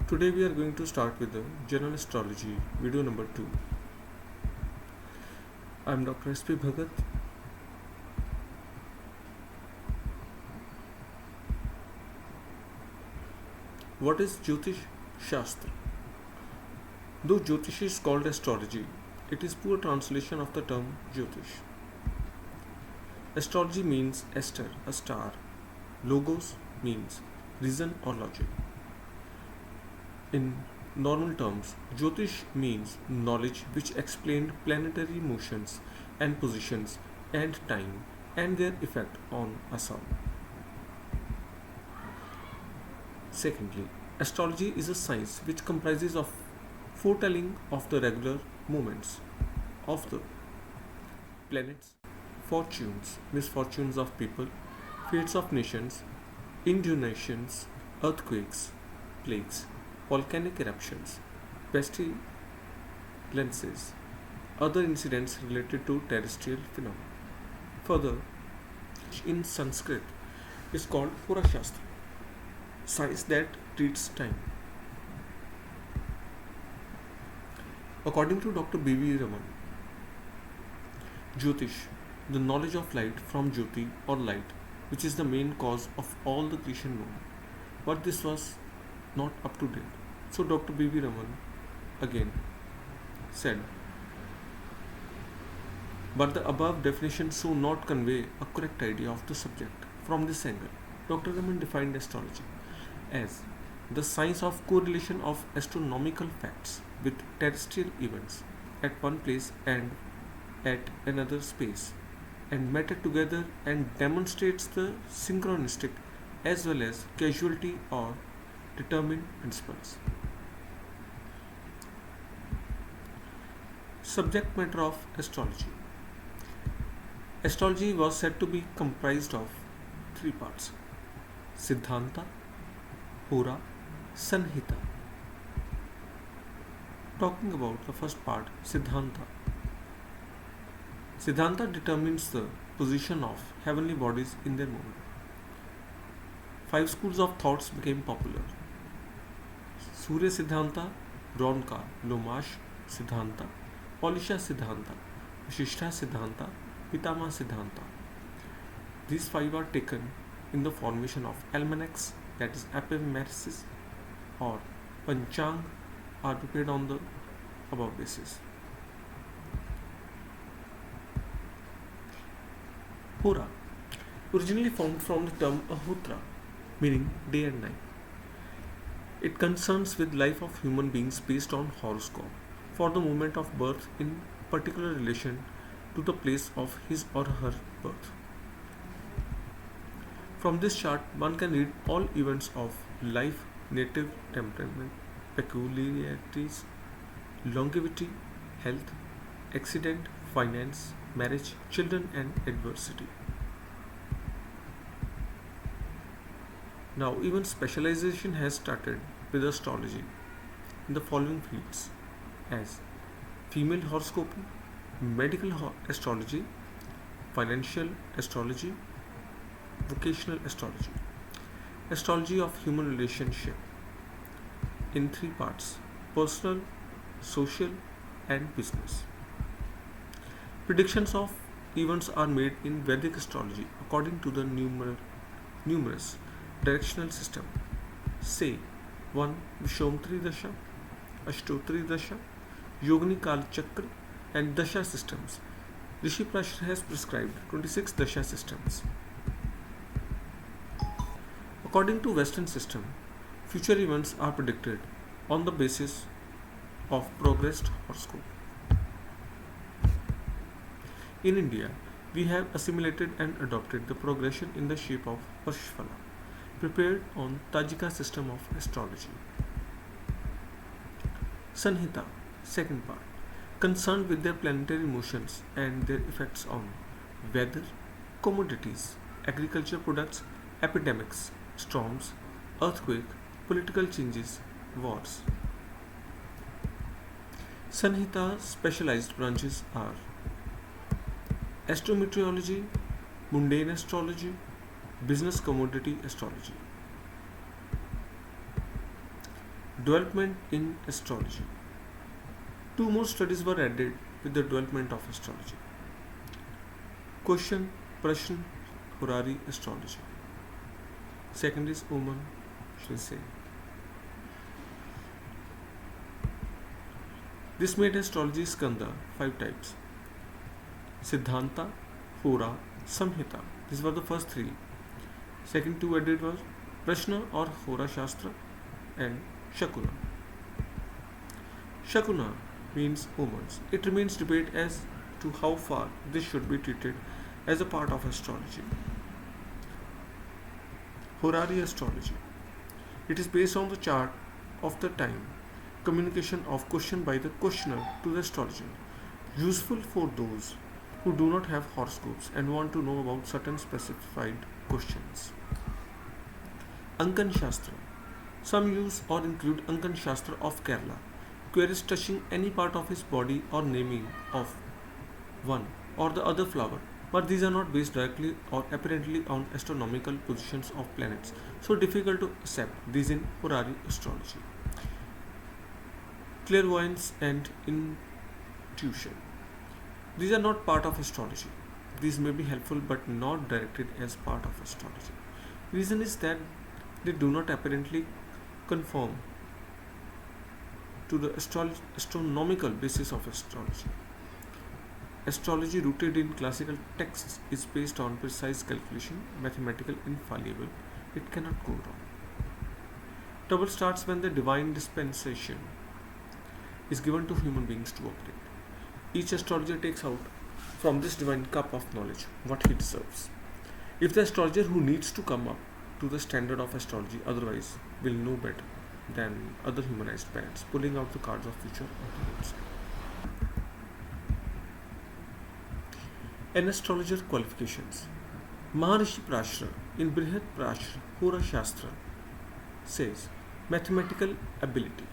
Today we are going to start with the general astrology video number 2. I am Dr. S.P. Bhagat. What is Jyotish Shastra? Though Jyotish is called astrology, it is poor translation of the term Jyotish. Astrology means Esther, a star. Logos means reason or logic. In normal terms, Jyotish means knowledge which explained planetary motions and positions and time and their effect on a sun. Secondly, astrology is a science which comprises of foretelling of the regular movements of the planets, fortunes, misfortunes of people, fates of nations, inundations, earthquakes, plagues, volcanic eruptions, pestilences, other incidents related to terrestrial phenomena. Further, in Sanskrit is called Purashastra, science that treats time. According to Dr. B.V. Raman, Jyotish, the knowledge of light from Jyoti or light, which is the main cause of all the creation known. But this was not up to date. So Dr. B.V. Raman again said, but the above definitions do not convey a correct idea of the subject. From this angle, Dr. Raman defined astrology as the science of correlation of astronomical facts with terrestrial events at one place and at another space, and matter together, and demonstrates the synchronistic as well as causality or determined principles. Subject matter of astrology. Astrology was said to be comprised of three parts: Siddhanta, Pura, Sanhita. Talking about the first part, Siddhanta. Siddhanta determines the position of heavenly bodies in their movement. 5 schools of thoughts became popular: Surya Siddhanta, Ronka, Lomash Siddhanta, Polisha Siddhanta, Vishishta Siddhanta, Pitama Siddhanta. These 5 are taken in the formation of almanacs, that is ephemeris, or Panchang, are prepared on the above basis. Hora, originally formed from the term Ahotra, meaning day and night. It concerns with life of human beings based on horoscope for the moment of birth in particular relation to the place of his or her birth. From this chart, one can read all events of life, native temperament, peculiarities, longevity, health, accident, finance, marriage, children, and adversity. Now, even specialization has started with astrology in the following fields as female horoscopy, medical astrology, financial astrology, vocational astrology, astrology of human relationship in 3 parts: personal, social, and business. Predictions of events are made in Vedic astrology according to the numerous directional system. Say 1. Vishomtri Dasha, Ashtotri Dasha, Yogini Kal Chakra, and Dasha systems. Rishi Prashar has prescribed 26 Dasha systems. According to Western system, future events are predicted on the basis of progressed horoscope. In India, we have assimilated and adopted the progression in the shape of Varshfala, prepared on Tajika system of astrology. Sanhita, second part, concerned with their planetary motions and their effects on weather, commodities, agriculture products, epidemics, storms, earthquake, political changes, wars. Sanhita specialized branches are astrometeorology, mundane astrology, business commodity astrology. Development in astrology. Two more studies were added with the development of astrology. Question, Prashn, Horary astrology. Second is Oman Shrise. This made astrology Skanda 5 types: Siddhanta, Hora, Samhita. These were the first 3. Second 2 added was Prashna or Hora Shastra and Shakuna. Shakuna means omens. It remains debate as to how far this should be treated as a part of astrology. Horary astrology. It is based on the chart of the time, communication of question by the questioner to the astrologer, useful for those who do not have horoscopes and want to know about certain specified questions. Ankan Shastra. Some use or include Ankan Shastra of Kerala, queries touching any part of his body or naming of one or the other flower, but these are not based directly or apparently on astronomical positions of planets, so difficult to accept these in Horary astrology. Clairvoyance and intuition. These are not part of astrology. These may be helpful but not directed as part of astrology. Reason is that they do not apparently conform to the astronomical basis of astrology. Astrology rooted in classical texts is based on precise calculation, mathematical infallible. It cannot go wrong. Trouble starts when the divine dispensation is given to human beings to operate. Each astrologer takes out from this divine cup of knowledge what he deserves. If the astrologer who needs to come up to the standard of astrology otherwise will know better than other humanized parents, pulling out the cards of future opponents. An astrologer qualifications. Maharishi Prashra in Brihat Prashra Hora Shastra says mathematical ability,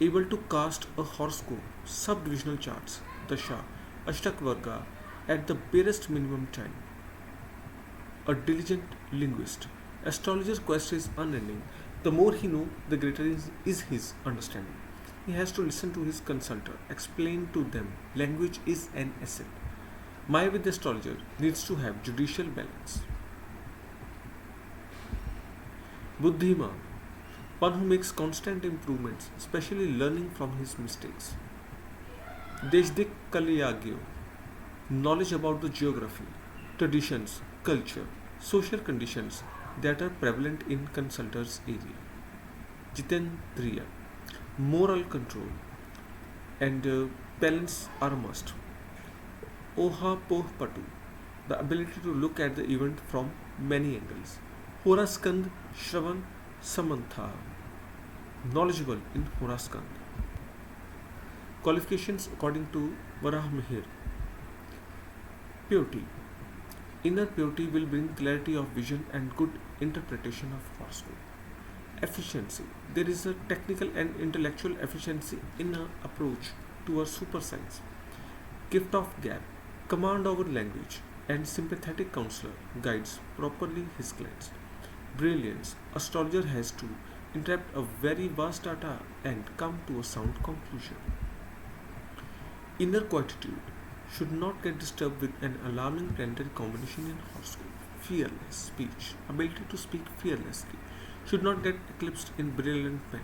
able to cast a horoscope, subdivisional charts, dasha, ashtak varga at the barest minimum time. A diligent linguist. Astrologer's quest is unending. The more he knows, the greater is his understanding. He has to listen to his consultor, explain to them. Language is an asset. Maya with the astrologer needs to have judicial balance. Buddhiman, one who makes constant improvements, especially learning from his mistakes. Deshdik Kalyagyo, knowledge about the geography, traditions, culture, social conditions that are prevalent in consultor's area. Jitendriya, moral control and balance are a must. Oha Poh Patu, the ability to look at the event from many angles. Horaskand Shravan Samantha, knowledgeable in Horaskand. Qualifications according to Varah Mihir. Purity. Inner purity will bring clarity of vision and good interpretation of horoscope. Efficiency. There is a technical and intellectual efficiency in an approach to a super science. Gift of gab. Command over language and sympathetic counselor guides properly his clients. Brilliance. Astrologer has to interpret a very vast data and come to a sound conclusion. Inner quietude should not get disturbed with an alarming planetary combination in horoscope. Fearless speech, ability to speak fearlessly, should not get eclipsed in brilliant pen.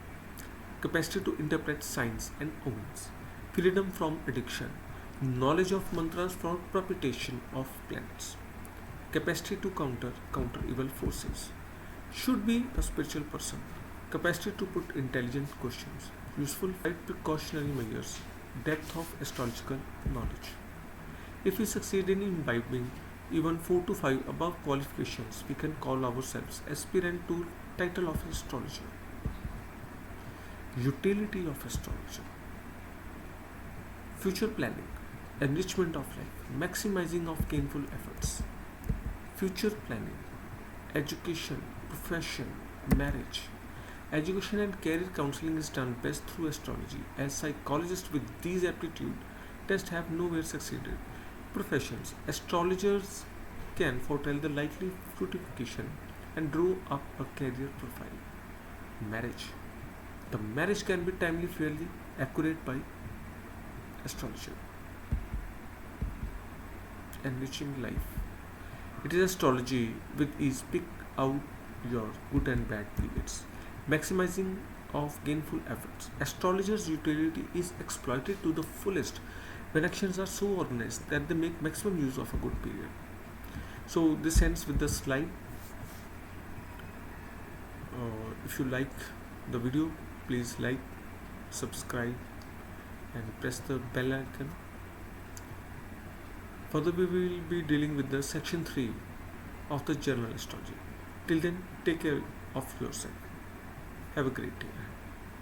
Capacity to interpret signs and omens. Freedom from addiction. Knowledge of mantras for propitiation of planets. Capacity to counter evil forces. Should be a spiritual person. Capacity to put intelligent questions. Useful 5 precautionary measures. Depth of astrological knowledge. If we succeed in imbibing even 4 to 5 above qualifications, we can call ourselves aspirant to title of astrologer. Utility of astrologer. Future planning, enrichment of life, maximizing of gainful efforts. Future planning, education, profession, marriage. Education and career counseling is done best through astrology, as psychologists with these aptitude tests have nowhere succeeded. Professions. Astrologers can foretell the likely fructification and draw up a career profile. Marriage. The marriage can be timely, fairly accurate by astrologer. Enriching life. It is astrology with ease pick out your good and bad periods. Maximizing of gainful efforts. Astrologer's utility is exploited to the fullest when actions are so organized that they make maximum use of a good period. So this ends with the slide. If you like the video, please like, subscribe and press the bell icon. Further we will be dealing with the section 3 of the general astrology. Till then, take care of yourself. Have a great day.